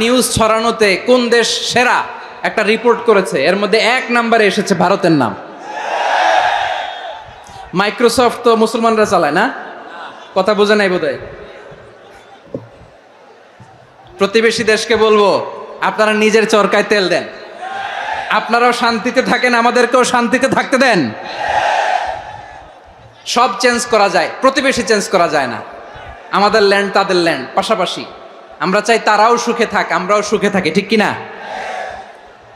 News ছড়ানোতে কোন দেশ সেরা একটা রিপোর্ট করেছে, এর মধ্যে 1 নম্বরে এসেছে ভারতের নাম। মাইক্রোসফট তো মুসলমানরা চালায় না, কথা বোঝে নাই বোধহয়। প্রতিবেশী দেশকে বলবো, আপনারা নিজের চরকায় তেল দেন, আপনারাও শান্তিতে থাকেন, আমাদেরকেও শান্তিতে থাকতে দেন। সব চেঞ্জ করা যায়, প্রতিবেশী চেঞ্জ করা যায় না। আমাদের ল্যান্ড তাদের ল্যান্ড পাশাপাশি, আমরা চাই তারাও সুখে থাক, আমরাও সুখে থাকি, ঠিক কিনা?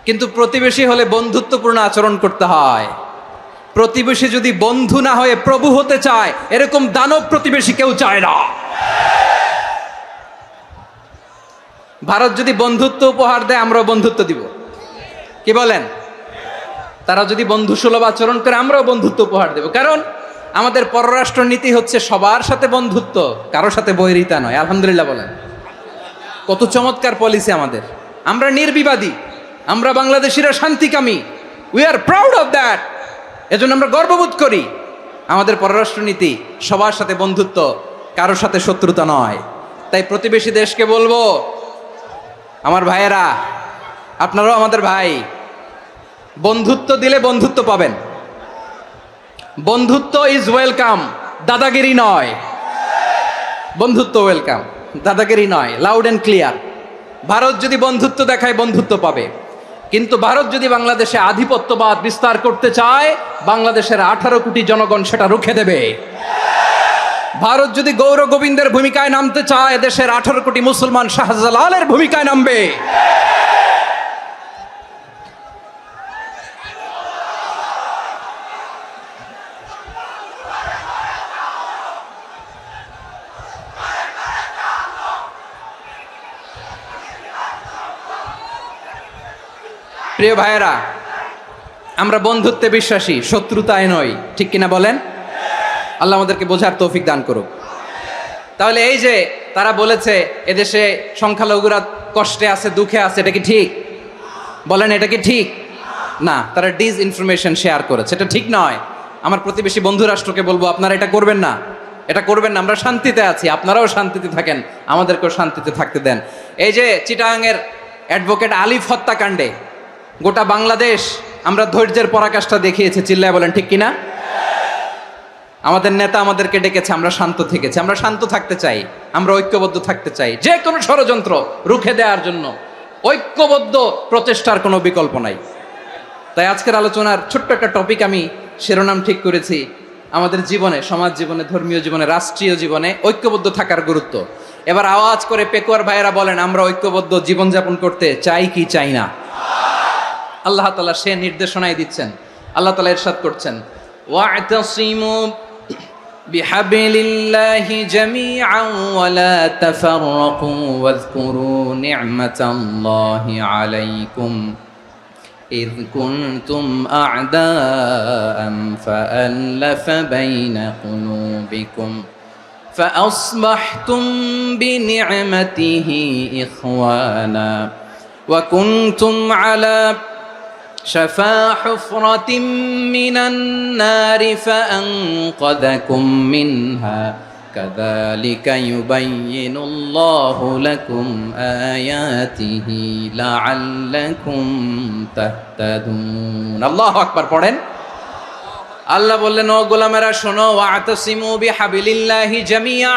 কিন্তু প্রতিবেশী হলে বন্ধুত্বপূর্ণ আচরণ করতে হয়। প্রতিবেশী যদি বন্ধু না হয়ে প্রভু হতে চায়, এরকম দানব প্রতিবেশী কেউ চায় না। ভারত যদি বন্ধুত্ব উপহার দেয়, আমরাও বন্ধুত্ব দিব, কি বলেন? তারা যদি বন্ধু সুলভ আচরণ করে, আমরাও বন্ধুত্ব উপহার দেব। কারণ আমাদের পররাষ্ট্র নীতি হচ্ছে সবার সাথে বন্ধুত্ব, কারোর সাথে বৈরিতা নয়। আলহামদুলিল্লাহ বলেন, কত চমৎকার পলিসি আমাদের। আমরা নির্বিবাদী, আমরা বাংলাদেশিরা শান্তিকামী, we are proud of that. এজন্য আমরা গর্ববোধ করি। আমাদের পররাষ্ট্র নীতি সবার সাথে বন্ধুত্ব, কারোর সাথে শত্রুতা নয়। তাই প্রতিবেশী দেশকে বলবো, আমার ভাইয়েরা, আপনারাও আমাদের ভাই, বন্ধুত্ব দিলে বন্ধুত্ব পাবেন। বন্ধুত্ব ইজ ওয়েলকাম, দাদাগিরি নয়। বন্ধুত্ব ওয়েলকাম, দাদাগিরি নয়, লাউড অ্যান্ড ক্লিয়ার। ভারত যদি বন্ধুত্ব দেখায়, বন্ধুত্ব পাবে। কিন্তু ভারত যদি বাংলাদেশে আধিপত্যবাদ বিস্তার করতে চায়, বাংলাদেশের 18 কোটি জনগণ সেটা রুখে দেবে। ভারত যদি গৌর গোবিন্দের ভূমিকায় নামতে চায়, দেশের 18 কোটি মুসলমান শাহজালালের ভূমিকায় নামবে। প্রিয় ভাইয়েরা, আমরা বন্ধুত্বে বিশ্বাসী, শত্রুতায় নই, ঠিক কিনা বলেন? আল্লাহ আমাদেরকে বোঝার তৌফিক দান করুক। তাহলে এই যে তারা বলেছে এদেশে সংখ্যালঘুরা কষ্টে আছে, দুঃখে আছে, এটা কি ঠিক? বলেন, এটা কি ঠিক? না, তারা ডিস ইনফরমেশন শেয়ার করেছে, এটা ঠিক নয়। আমার প্রতিবেশী বন্ধু রাষ্ট্রকে বলবো, আপনারা এটা করবেন না, এটা করবেন না। আমরা শান্তিতে আছি, আপনারাও শান্তিতে থাকেন, আমাদেরকেও শান্তিতে থাকতে দেন। এই যে চিটাগাংয়ের অ্যাডভোকেট আলিফ হত্যাকাণ্ডে গোটা বাংলাদেশ আমরা ধৈর্যের পরাকাষ্ঠা দেখিয়েছে, চিল্লায় বলেন ঠিক কিনা? আমাদের নেতা আমাদেরকে ডেকেছে, আমরা শান্ত থেকেছি। আমরা শান্ত থাকতে চাই, আমরা ঐক্যবদ্ধ থাকতে চাই। যে কোনো ষড়যন্ত্র রুখে দেওয়ার জন্য ঐক্যবদ্ধ প্রচেষ্টার কোনো বিকল্প নাই। তাই আজকের আলোচনার ছোট্ট একটা টপিক আমি শিরোনাম ঠিক করেছি, আমাদের জীবনে, সমাজ জীবনে, ধর্মীয় জীবনে, রাষ্ট্রীয় জীবনে ঐক্যবদ্ধ থাকার গুরুত্ব। এবার আওয়াজ করে পেকুয়ার ভাইয়েরা বলেন, আমরা ঐক্যবদ্ধ জীবনযাপন করতে চাই কি চাই না? আল্লাহ তাআলা সে নির্দেশনাই দিচ্ছেন। আল্লাহ তাআলা ইরশাদ করছেন, ওয়া'তাসিমু বিহাবলিল্লাহি জামিআন ওয়া লা তাফাররাকু ওয়াযকুরু নি'মাতাল্লাহি আলাইকুম إذ كنتم أعداء فألف بين قلوبكم فأصبحتم بنعمته إخوانا وكنتم على شفا حفرة من النار فأنقذكم منها كذلك يبين الله لكم آياته لعلكم تهتدون الله أكبر পড়েন। আল্লাহ বললেন, ও গোলামেরা শোনো, ওয়া'তাসিমু বিহাবলিল্লাহি জামিআ,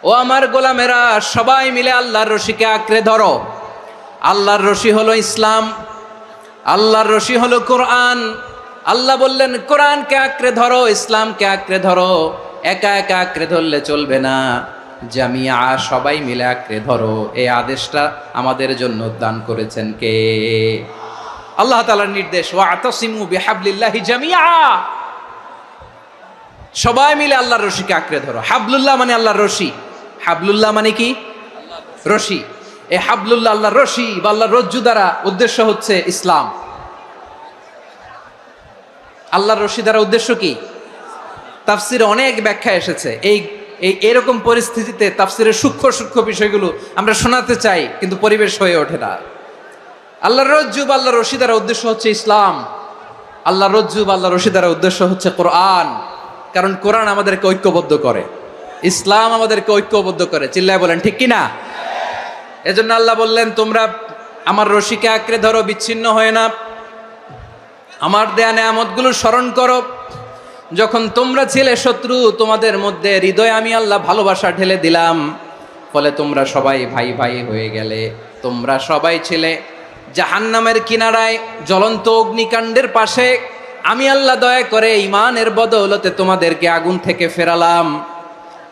ও আমার গোলামেরা সবাই মিলে আল্লাহর রশিকে আঁকড়ে ধরো। আল্লাহর রশি হলো ইসলাম, আল্লাহর রশি হলো কোরআন। আল্লাহ বললেন, কোরআনকে আঁকড়ে ধরো, ইসলামকে আঁকড়ে ধরো। একা একা আঁকড়ে ধরলে চলবে না, জামিয়া, সবাই মিলে আঁকড়ে ধরো। এই আদেশটা আমাদের জন্য দান করেছেন কে? আল্লাহ তাআলার নির্দেশ, ওয়া'তাসিমু বিহাবলিল্লাহি জামিআ, সবাই মিলে আল্লাহর রশিকে আঁকড়ে ধরো। হাবলুল্লাহ মানে আল্লাহর রশি, হাবলুল্লাহ মানে কি? রশি। এই হাবলুল্লাহ, আল্লাহর রশি বা আল্লাহর রজ্জু দ্বারা উদ্দেশ্য হচ্ছে ইসলাম। আল্লাহর রশি দ্বারা উদ্দেশ্য কি? তাফসিরে অনেক ব্যাখ্যা এসেছে। এরকম পরিস্থিতিতে তাফসিরের সূক্ষ্ম সূক্ষ্ম বিষয়গুলো আমরা শোনাতে চাই, কিন্তু পরিবেশ হয়ে ওঠে না। আল্লাহর রজ্জু বা আল্লাহর রশি দ্বারা উদ্দেশ্য হচ্ছে ইসলাম। আল্লাহর রজ্জু বা আল্লাহর রশি দ্বারা উদ্দেশ্য হচ্ছে কোরআন। কারণ কোরআন আমাদেরকে ঐক্যবদ্ধ করে, ইসলাম আমাদেরকে ঐক্যবদ্ধ করে। চিল্লায় বলেন ঠিক কিনা? এজন্য আল্লাহ বললেন, তোমরা আমার রশিকে আঁকড়ে ধরো, বিচ্ছিন্ন হয় না, আমার দেয়া নেয়ামতগুলো স্মরণ করো। যখন তোমরা ছিলে শত্রু, তোমাদের মধ্যে হৃদয়ে আমি আল্লাহ ভালোবাসা ঢেলে দিলাম, ফলে তোমরা সবাই ভাই ভাই হয়ে গেলে। তোমরা সবাই ছিলে জাহান্নামের কিনারায়, জ্বলন্ত অগ্নিকাণ্ডের পাশে। আমি আল্লাহ দয়া করে ঈমানের বদৌলতে তোমাদেরকে আগুন থেকে ফেরালাম।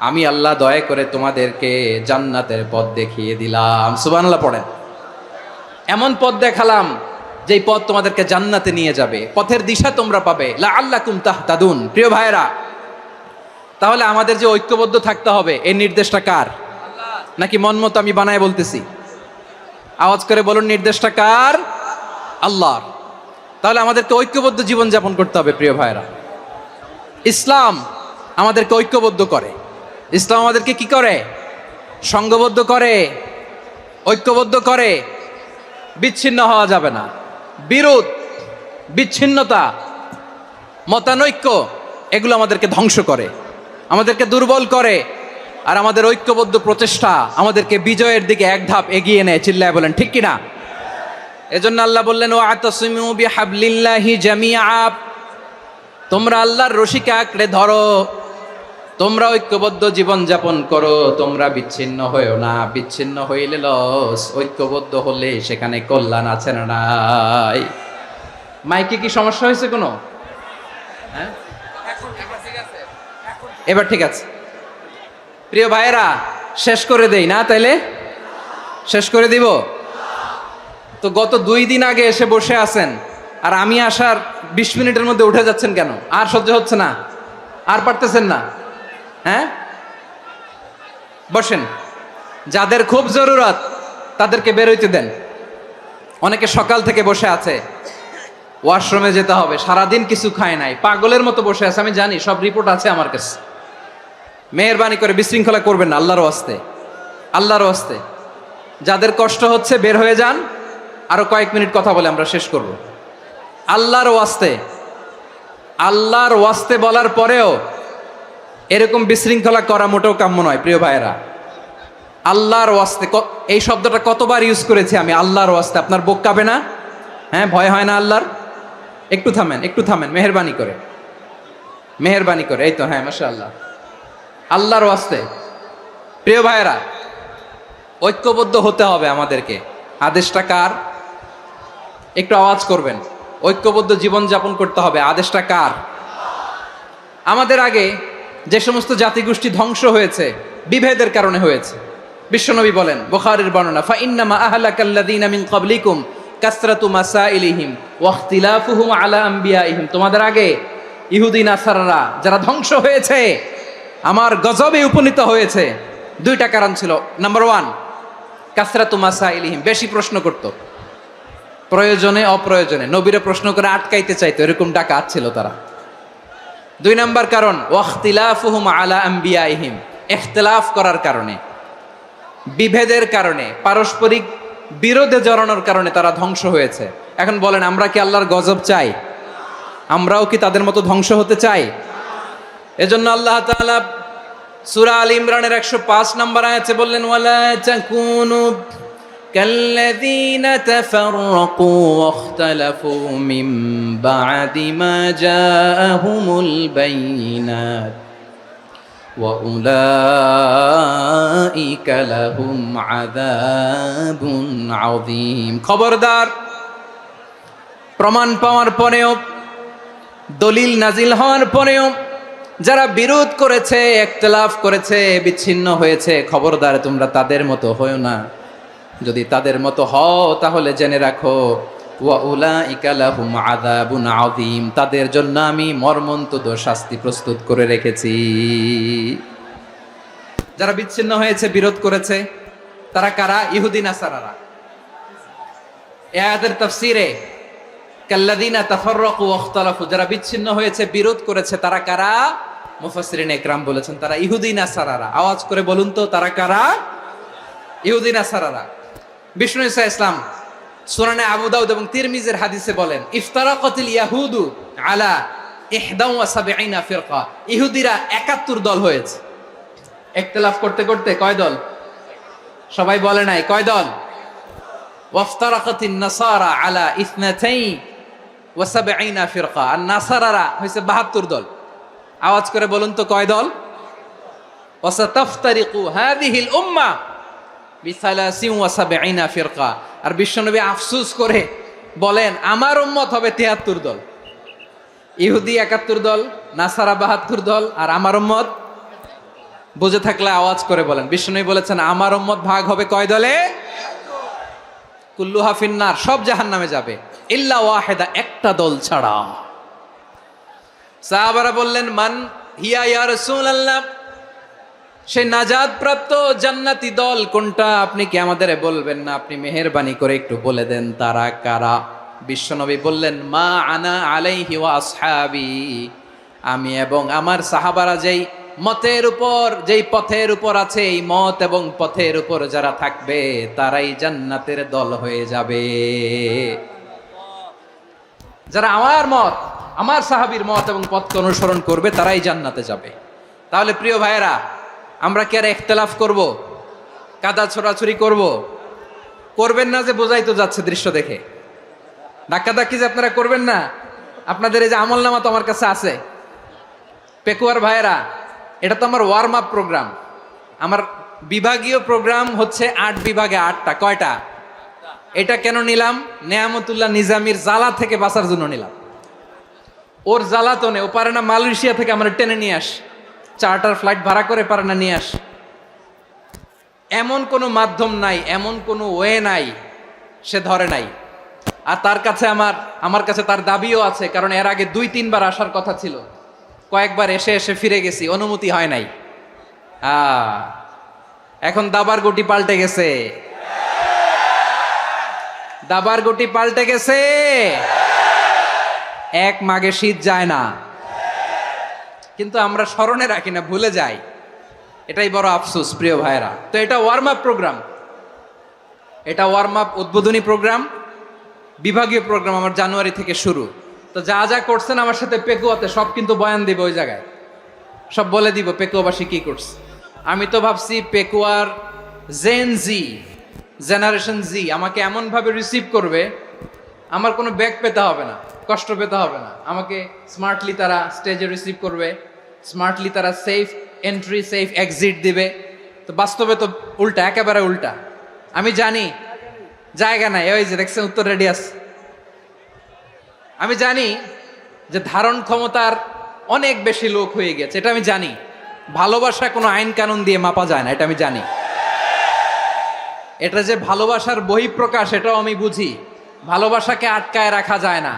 আমি আল্লাহ দয়া করে তোমাদেরকে জান্নাতের পথ দেখিয়ে দিলাম। সুবহানাল্লাহ পড়েন। এমন পথ দেখালাম যেই পথ তোমাদেরকে জান্নাতে নিয়ে যাবে, পথের দিশা তোমরা পাবে। লাআল্লাকুম তাহতাদুন। প্রিয় ভাইরা, তাহলে আমাদের যে ঐক্যবদ্ধ থাকতে হবে, এই নির্দেশটা কার? নাকি মন মতো আমি বানায় বলতেছি? আওয়াজ করে বলুন, নির্দেশটা কার? আল্লাহর। তাহলে আমাদেরকে ঐক্যবদ্ধ জীবন যাপন করতে হবে। প্রিয় ভাইরা, ইসলাম আমাদেরকে ঐক্যবদ্ধ করে। ইসলাম আমাদেরকে কি করে? সংঘবদ্ধ করে, ঐক্যবদ্ধ করে। বিচ্ছিন্ন হওয়া যাবে না। বিরোধ, বিচ্ছিন্নতা, মতানৈক্য, এগুলো আমাদেরকে ধ্বংস করে, আমাদেরকে দুর্বল করে। আর আমাদের ঐক্যবদ্ধ প্রচেষ্টা আমাদেরকে বিজয়ের দিকে এক ধাপ এগিয়ে নেয়। চিল্লায় বলেন ঠিক কিনা? এজন্য আল্লাহ বললেন, ওয়াতাসিমু বিহাবলিল্লাহি জামিআ। তোমরা আল্লাহর রশিকে আঁকড়ে ধরো, তোমরা ঐক্যবদ্ধ জীবন যাপন করো, তোমরা বিচ্ছিন্ন হয়েও না। বিচ্ছিন্ন হইলে লস, ঐক্যবদ্ধ হলে সেখানে কল্যাণ আছে না নাই? মাইকে কি সমস্যা হয়েছে কোনো? হ্যাঁ, এবার ঠিক আছে। প্রিয় ভাইয়েরা, শেষ করে দেই না? তাইলে শেষ করে দিব তো। গত 2 দিন আগে এসে বসে আছেন, আর আমি আসার 20 মিনিটের মধ্যে উঠে যাচ্ছেন কেন? আর সহ্য হচ্ছে না? আর পারতেছেন না? হ্যাঁ, বসেন। যাদের খুব জরুরত তাদেরকে বের হইতে দেন। অনেকে সকাল থেকে বসে আছে, ওয়াশরুমে যেতে হবে, সারাদিন কিছু খায় নাই, পাগলের মতো বসে আছে। আমি জানি, সব রিপোর্ট আছে আমার কাছে। মেহেরবানি করে বিশৃঙ্খলা করবেন না, আল্লাহর ওয়াস্তে, আল্লাহর ওয়াস্তে। যাদের কষ্ট হচ্ছে বের হয়ে যান। আরো কয়েক মিনিট কথা বলে আমরা শেষ করব। আল্লাহর ওয়াস্তে, আল্লাহর ওয়াস্তে বলার পরেও এরকম বিশৃঙ্খলা করা মোটেও কাম্য নয়। প্রিয় ভাইয়েরা, আল্লাহর ওয়াস্তে, এই শব্দটা কতবার ইউজ করেছি আমি, আল্লাহর ওয়াস্তে। আপনার বুক কাঁপে না? হ্যাঁ, ভয় হয় না আল্লাহর? একটু থামেন, একটু থামেন, মেহেরবানি করে, মেহেরবানি করে। এই তো, হ্যাঁ, মাশাআল্লাহ। আল্লাহর ওয়াস্তে প্রিয় ভাইয়েরা, ঐক্যবদ্ধ হতে হবে আমাদেরকে। আদেশটা কার? একটু আওয়াজ করবেন। ঐক্যবদ্ধ জীবন যাপন করতে হবে, আদেশটা কার? আমাদের আগে যে সমস্ত জাতিগোষ্ঠী ধ্বংস হয়েছে, বিভেদের কারণে হয়েছে। বিশ্বনবী বলেন, বুখারীর বর্ণনা, ফা ইন্নামা আহলাকাল্লাযীনা মিন ক্বাবলিকুম কাসরাতু মাসাইলিহিম ওয়া ইখতিলাফুহুম আলা আম্বিয়াইহিম। তোমাদের আগে ইহুদি নাসারারা যারা ধ্বংস হয়েছে, আমার গজবে উপনীত হয়েছে, 2টা কারণ ছিল। নাম্বার 1, কাসরাতু মাসাইলিহিম, বেশি প্রশ্ন করত, প্রয়োজনে অপ্রয়োজনে নবীরে প্রশ্ন করে আটকাইতে চাইতো, এরকম ডাকাত ছিল তারা। 2 নাম্বার কারণ, ওয়াখতিলাফুহুম আলা আম্বিয়াইহিম, ইখতিলাফ করার কারণে, বিভেদের কারণে, পারস্পরিক বিরোধে জড়ানোর কারণে তারা ধ্বংস হয়েছে। এখন বলেন, আমরা কি আল্লাহর গজব চাই? আমরাও কি তাদের মতো ধ্বংস হতে চাই? এজন্য আল্লাহ তাআলা সূরা আল ইমরানের 105 নম্বর আয়াতে বললেন, ওয়ালা তাকুনু কাল্লাযীনা তাফাররাকু ওয়াখতালাফু মিন বা'দি মা জাআহুমুল বাইয়িনাত ওয়া উলাইকা লাহুম আযাবুন আযীম। খবরদার, প্রমাণ পাওয়ার পরেও, দলিল নাজিল হওয়ার পরেও যারা বিরোধ করেছে, ইখতিলাফ করেছে, বিচ্ছিন্ন হয়েছে, খবরদার তোমরা তাদের মতো হয়ো না। যদি তাদের মতো হও তাহলে জেনে রাখো, ওয়া উলাইকা লাহুম আযাবুন আযীম, তাদের জন্য আমি মর্মন্তুদ শাস্তি প্রস্তুত করে রেখেছি। যারা বিচ্ছিন্ন হয়েছে, বিরোধ করেছে, তারা কারা? ইহুদি নাসারারা। এই আয়াতের তাফসীরে কাল্লাযীনা তাফাররাকু ওয়াখতালাফু, যারা বিচ্ছিন্ন হয়েছে, বিরোধ করেছে, তারা কারা? মুফাসসিরিন ইকরাম বলেছেন তারা ইহুদি নাসারারা। আওয়াজ করে বলুন তো, তারা কারা? ইহুদি নাসারারা। বিষ্ণু ঈসা ইসলাম সুনানে আবু দাউদ এবং তিরমিজির হাদিসে বলেন, ইফতারাকাতিল ইয়াহুদু আলা 71 ফিরকা, ইহুদিরা 71 দল হয়েছে। ইখতিলাফ করতে করতে কয় দল? সবাই বলে নাই, কয় দল? ওয়াফতারাকাতিন নাসারা আলা ইসনাতাইন ওয়া সাবঈনা ফিরকা। আর নাসারারা হইছে 72 দল। আওয়াজ করে বলুন তো কয় দল? ওয়া সাতাফতারিকু হাযিহিল উম্মাহ বিসালাসিন ওয়া সাবঈনা ফিরকা। আর বিশ্বনবী আফসোস করে বলেন আমার উম্মত হবে 73 দল। ইহুদি 71 দল, নাসারা 72 দল, আর আমার উম্মত। বুঝে থাকলে আওয়াজ করে বলেন। বিশ্বনবী বলেছেন আমার উম্মত ভাগ হবে কয় দলে? কুল্লুহা ফিন্নার, সব জাহান্নামে যাবে, ইল্লা ওয়াহিদা, একটা দল ছাড়া। সাহাবারা বললেন মান হিয়া ইয়া রাসূলুল্লাহ, সেই নাজাত প্রাপ্ত জান্নাতি দল কোনটা? আপনি কি আমাদের বলবেন না? আপনি মেহেরবানি করে একটু বলে দেন তারা কারা। বিশ্বনবী বললেন মা আনা আলাইহি ওয়া আসহাবি, আমি এবং আমার সাহাবারা যেই মতের উপর, যেই পথের উপর আছে, এই মত এবং পথের উপর যারা থাকবে তারাই জান্নাতের দল হয়ে যাবে। যারা আমার মত, আমার সাহাবীর মত এবং পথকে অনুসরণ করবে তারাই জান্নাতে যাবে। তাহলে প্রিয় ভাইয়েরা, আমরা কি আর ইখতিলাফ করব? কাদা ছোড়াছুরি করব? করবেন না যে বোঝাই তো যাচ্ছে দৃশ্য দেখে। ধাক্কাধাক্কি যে আপনারা করবেন না। আপনাদের এই যে আমলনামা তো আমার কাছে আছে। পেকুয়ার ভাইয়েরা, এটা তো আমার ওয়ার্ম আপ প্রোগ্রাম। আমার বিভাগীয় প্রোগ্রাম হচ্ছে 8 বিভাগে 8টা। কয়টা? এটা কেন নিলাম? নেয়ামতুল্লাহ নিজামীর জ্বালা থেকে বাঁচার জন্য নিলাম। ওর জ্বালাতনে ও পারে না মালয়েশিয়া থেকে আমার টেনে নিয়ে আস, চার্টার ফ্লাইট ভাড়া করে পারে না নিয়ে আস। এমন কোনো মাধ্যম নাই, এমন কোনো ওয়ে নাই সে ধরে নাই। আর তার কাছে আমার কাছে তার দাবিও আছে, কারণ এর আগে 2-3 বার আসার কথা ছিল। কয়েকবার এসে এসে ফিরে গেছি, অনুমতি হয় নাই। এখন দাবার গুটি পাল্টে গেছে, দাবার গুটি পাল্টে গেছে। এক মাঘে শীত যায় না, কিন্তু আমরা স্মরণে রাখি না, ভুলে যাই। এটাই বড় আফসোস প্রিয় ভাইরা। তো এটা ওয়ার্ম আপ প্রোগ্রাম, এটা ওয়ার্ম আপ উদ্বোধনী প্রোগ্রাম, বিভাগীয় প্রোগ্রাম আমার জানুয়ারি থেকে শুরু। তো যা যা করছেন আমার সাথে পেকুয়াতে সব কিন্তু বয়ান দিব, ওই জায়গায় সব বলে দিব পেকুয়াবাসী কি করছে। আমি তো ভাবছি পেকুয়ার জেনারেশন জি আমাকে এমনভাবে রিসিভ করবে, আমার কোনো ব্যাক পেতে হবে না, কষ্ট পেতে হবে না। আমাকে স্মার্টলি তারা স্টেজে রিসিভ করবে, স্মার্টলি তারা সেফ এন্ট্রি সেফ এক্সিট দিবে। তো বাস্তবে তো উল্টা, একেবারে উল্টা। আমি জানি জায়গা নাই, ওই যে দেখছেন উত্তর রেডি আছে। আমি জানি যে ধারণ ক্ষমতার অনেক বেশি লোক হয়ে গেছে, এটা আমি জানি। ভালোবাসা কোনো আইন কানুন দিয়ে মাপা যায় না, এটা আমি জানি। এটা যে ভালোবাসার বহিঃপ্রকাশ এটাও আমি বুঝি। ভালোবাসাকে আটকায় রাখা যায় না।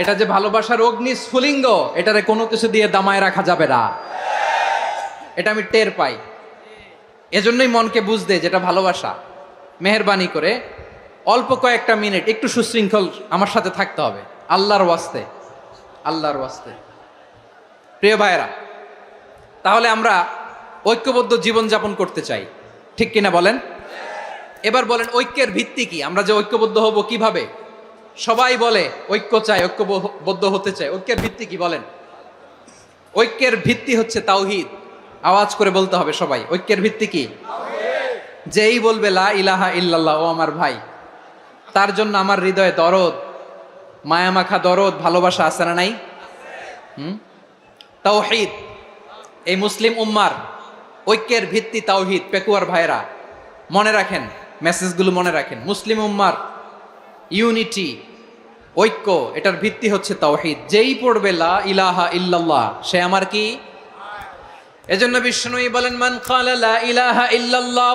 এটা যে ভালোবাসার অগ্নি স্ফুলিঙ্গ, এটারে কোনো কিছু দিয়ে দামায় রাখা যাবে না, এটা আমি টের পাই। এজন্যই মনকে বুঝতে যেটা ভালোবাসা। মেহেরবানি করে অল্প কয়েকটা মিনিট একটু সুশৃঙ্খল আমার সাথে থাকতে হবে, আল্লাহর ওয়াস্তে, আল্লাহর ওয়াস্তে। প্রিয় ভাইরা, তাহলে আমরা ঐক্যবদ্ধ জীবনযাপন করতে চাই, ঠিক কিনা বলেন? এবার বলেন ঐক্যের ভিত্তি কি? আমরা যে ঐক্যবদ্ধ হব কিভাবে? সবাই বলে ঐক্য চাই, ঐক্যবদ্ধ হতে চাই। ঐক্যের ভিত্তি কি বলেন? ঐক্যের ভিত্তি হচ্ছে তাওহীদ। আওয়াজ করে বলতে হবে সবাই, ঐক্যের ভিত্তি কি? যেই বলবে লা ইলাহা ইল্লাল্লাহ, ও আমার ভাই, তার জন্য আমার হৃদয়ে দরদ, মায়ামাখা দরদ, ভালোবাসা আছে না নাই? তাওহীদ। এই মুসলিম উম্মার ঐক্যের ভিত্তি তাওহীদ। পেকুয়ার ভাইরা মনে রাখেন, মেসেজগুলো মনে রাখেন। মুসলিম উম্মার ইউনিটি, ঐক্য, এটার ভিত্তি হচ্ছে তাওহীদ। যেই পড়বে লা ইলাহা ইল্লাল্লাহ সে আমার কি? এজন্য বিষ্ণুই বলেন মান ক্বালা লা ইলাহা ইল্লাল্লাহ,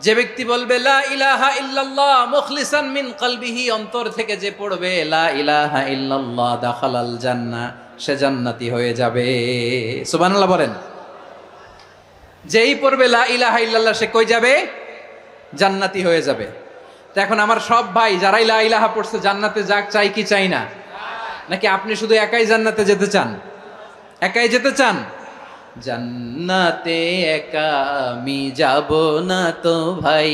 যে ব্যক্তি বলবে লা ইলাহা ইল্লাল্লাহ মুখলিসান মিন কলবিহি, অন্তর থেকে যে পড়বে লা ইলাহা ইল্লাল্লাহ, দাখালাল জান্নাহ, সে জান্নাতি হয়ে যাবে। সুবহানাল্লাহ বলেন। যেই পড়বে লা ইলাহা ইল্লাল্লাহ সে কই যাবে? জান্নাতি হয়ে যাবে। তো এখন আমার সব ভাই যারাই লা ইলাহা পড়ছে জান্নাতে যাক, চাই কি চাই না? নাকি আপনি শুধু একাই জান্নাতে যেতে চান? একাই যেতে চান? জান্নাতে একা আমি যাব না তো ভাই,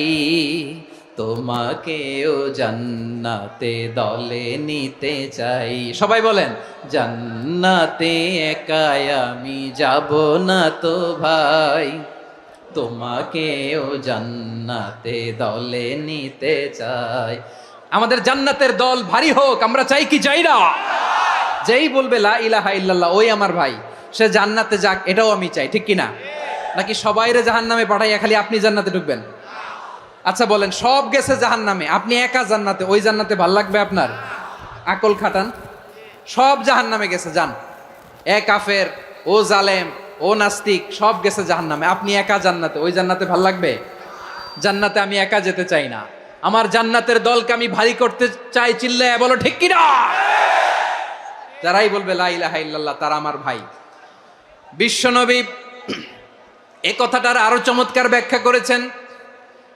তোমাকেও জান্নাতে দলে নিতে চাই। সবাই বলেন জান্নাতে একা আমি যাব না তো ভাই, তোমাকেও জান্নাতে দলে নিতে চাই। আমাদের জান্নাতের দল ভারী হোক, আমরা চাই কি চাই না? যেই বলবে লা ইলাহা ইল্লাল্লাহ ওই আমার ভাই, সে জান্নাতে যাক, এটাও আমি চাই, ঠিক কিনা? নাকি সবাইরে জাহান্নামে পাঠাইয়া খালি আপনি জান্নাতে ঢুকবেন? আচ্ছা বলেন, সব গেছে জাহান্নামে, আপনি একা জান্নাতে, ওই জান্নাতে ভাল লাগবে আপনার? আকল খাটান। সব জাহান্নামে গেছে, যান। এ কাফের, ও জালেম, ও নাস্তিক, সব গেছে জাহান্নামে, আপনি একা জান্নাতে, ওই জান্নাতে ভাল লাগবে? জান্নাতে আমি একা যেতে চাই না, আমার জান্নাতের দলকে আমি ভারী করতে চাই। চিল্লায় বলো ঠিক কিনা? যারাই বলবে লা ইলাহা ইল্লাল্লাহ তারা আমার ভাই। বিশ্বনবী এই কথাটার আরো চমৎকার ব্যাখ্যা করেছেন।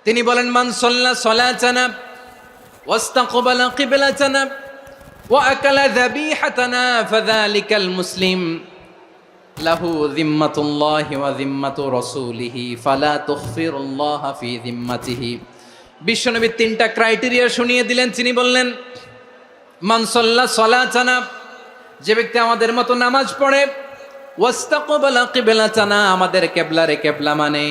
তিনি বলেন, মান সাল্লা সালাতানা ওয়াস্তাকবালা কিবলাতানা ওয়া আকালা যাবিহাতানা ফাযালিকাল মুসলিম লাহু যিম্মাতুল্লাহি ওয়া যিম্মাতু রাসূলিহি ফালা তুখফিরুল্লাহা ফি যিম্মাতিহি। বিশ্বনবী তিনটা ক্রাইটেরিয়া শুনিয়ে দিলেন। তিনি বললেন, মান সাল্লা সালাতানা, যে ব্যক্তি আমাদের মতো নামাজ পড়ে, ওয়াস্তাকবালা কিবলাতানা, আমাদের কিবলারে কিবলা মানে,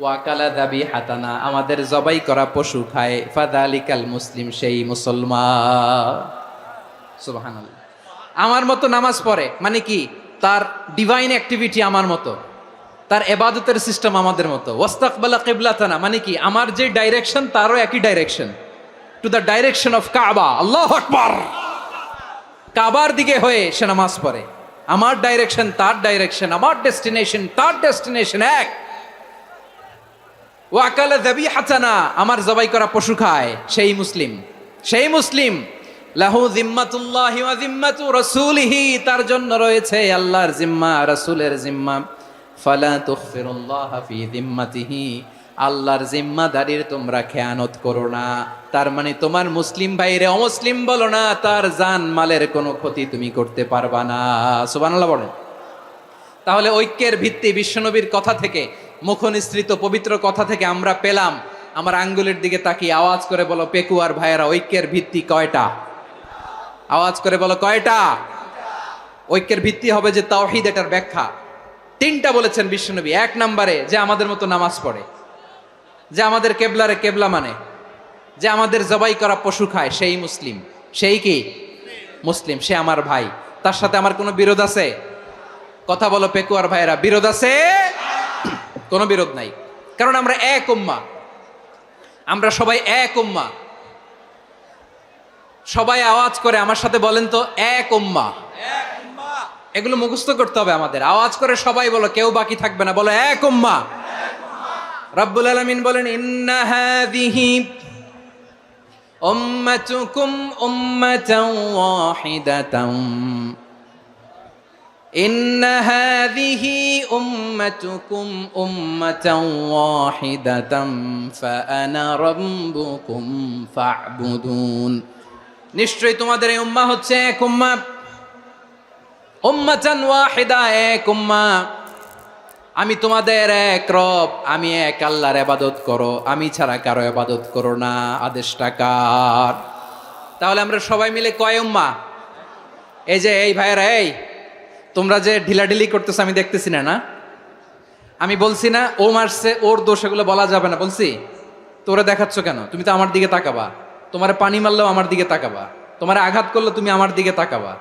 ওয়াকালা যাবিহাতানা, আমাদের জবাই করা পশু খায়, ফাযালিকাল মুসলিম, সেই মুসলমান। সুবহানাল্লাহ। আমার মতো নামাজ পড়ে মানে কি? তার ডিভাইন অ্যাক্টিভিটি আমার মতো, তার ইবাদতের সিস্টেম আমাদের মতো। ওয়াস্তাকবালা কিবলাতানা মানে কি? আমার যে ডাইরেকশন তারও একই direction, to the direction of কাবা। আল্লাহু আকবার। কাবার দিকে হয়ে সে নামাজ পড়ে। আমার ডাইরেকশন তার ডাইরেকশন, আমার ডেস্টিনেশন তার ডেস্টিনেশন এক। ওয়াকালা যাবিহাতানা, আমার জবাই করা পশু খায়, সেই মুসলিম, সেই মুসলিম। লাহু যিম্মাতুল্লাহি ওয়া যিম্মাতু রাসূলিহি, তার জন্য রয়েছে আল্লাহর জিম্মা, রাসূলের জিম্মা। ফালা তুখফিরুল্লাহা ফি যিম্মাতিহি, আল্লাহর জিম্মাদারির তোমরা খেয়ানত করো না। তার মানে তোমার মুসলিম ভাইরে অমুসলিম বলো না, তার জান মালের কোনো ক্ষতি তুমি করতে পারবা না। সুবহানাল্লাহ বলেন। তাহলে ঐক্যের ভিত্তি বিশ্বনবীর কথা থেকে, মুখনিসৃত পবিত্র কথা থেকে আমরা পেলাম। আমার আঙ্গুলের দিকে তাকিয়ে আওয়াজ করে বলো পেকুয়ার ভাইয়েরা, ঐক্যের ভিত্তি কয়টা? আওয়াজ করে বলো কয়টা? ঐক্যের ভিত্তি হবে যে তাওহীদ, এটার ব্যাখ্যা তিনটা বলেছেন বিশ্বনবী। এক নম্বরে, যে আমাদের মতো নামাজ পড়ে, যে আমাদের কেবলারে কেবলা মানে, যে আমাদের জবাই করা পশু খায়, সেই মুসলিম। সেই কি মুসলিম? সে আমার ভাই। তার সাথে আমার কোনো বিরোধ আছে? কথা বলো পেকুয়ার ভাইয়েরা, বিরোধ আছে? কোনো বিরোধ নাই, কারণ আমরা এক উম্মাহ, আমরা সবাই এক উম্মাহ। সবাই আওয়াজ করে আমার সাথে বলেন তো, এক উম্মাহ। এগুলো মুখস্থ করতে হবে আমাদের। আওয়াজ করে সবাই বলো, কেউ বাকি থাকবে না, বলো এক উম্মাহ। রব্বুল আলামিন বলেন, ইন্না হাযিহি উম্মাতুকুম উম্মাতান ওয়াহিদাতান, ইন্না হাযিহি উম্মাতুকুম উম্মাতান ওয়াহিদাতান ফাআনা রাব্বুকুম ফা'বুদুন। নিশ্চয়ই তোমাদের এই উম্মাহ হচ্ছে এক উম্মাহ, উম্মাতান ওয়াহিদা, এক উম্মাহ। আমি তোমাদের এক রব, আমি এক আল্লাহর ইবাদত করো, আমি ছাড়া কারো ইবাদত করো না। আদেশটা কার? তাহলে আমরা সবাই মিলে কয় উম্মাহ? এই যে এই ভাইয়েরা, এই তোমরা যে ঢিলাঢিলি করতেছো আমি দেখতেছি না, না? আমি বলছি না ও মারছে, ওর দোষ, এগুলো বলা যাবে না বলছি? তোরা দেখাচ্ছ কেন? তুমি তো আমার দিকে তাকাবা। তোমার পানি মারলেও আমার দিকে তাকাবা, তোমার আঘাত করলে তুমি আমার দিকে তাকাবা।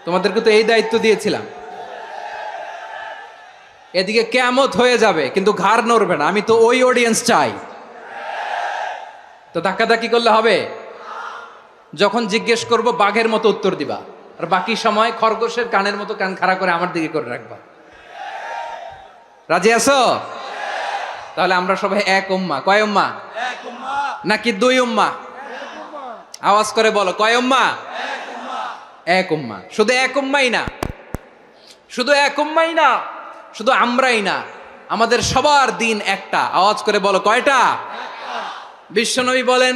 তোমাদেরকে তো এই দায়িত্ব দিয়েছিলাম। এদিকে কিয়ামত হয়ে যাবে কিন্তু ঘাড় নড়বে না, আমি তো ওই অডিয়েন্স চাই। তো ধাক্কাধাক্কি করলে হবে? যখন জিজ্ঞেস করব বাঘের মতো উত্তর দিবা, আর বাকি সময় খরগোশের কানের মতো কান খাড়া করে আমার দিকে করে রাখবা। রাজি আছো? তাহলে আমরা সবাই এক উম্মাহ। কয় উম্মাহ? নাকি দুই উম্মাহ? আওয়াজ করে বলো, কয় উম্মাহ? এক উম্মাহ। শুধু এক উম্মাই না, শুধু এক উম্মাই না, শুধু আমরাই না, আমাদের সবার দিন একটা। আওয়াজ করে বলো কয়টা? বিশ্বনবী বলেন,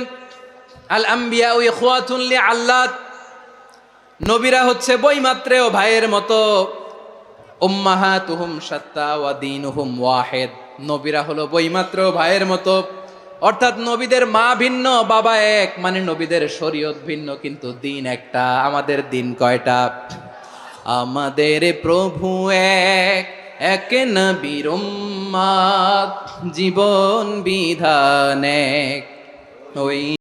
আল আম্বিয়া ইখওয়াতুন লিআল্লাত, নবীরা হচ্ছে বৈমাত্রেয় ভাইয়ের মতো। উম্মাহাতুহুম শাত্তা ওয়া দীনুহুম ওয়াহিদ, নবীরা হলো বৈমাত্রেয় ভাইয়ের মতো। অর্থাৎ নবীদের মা ভিন্ন, বাবা এক, মানে নবীদের শরীয়ত ভিন্ন কিন্তু দিন একটা। আমাদের দিন কয়টা? আমাদের প্রভু এক, এক নবীর উম্মত জীবন বিধানে ওই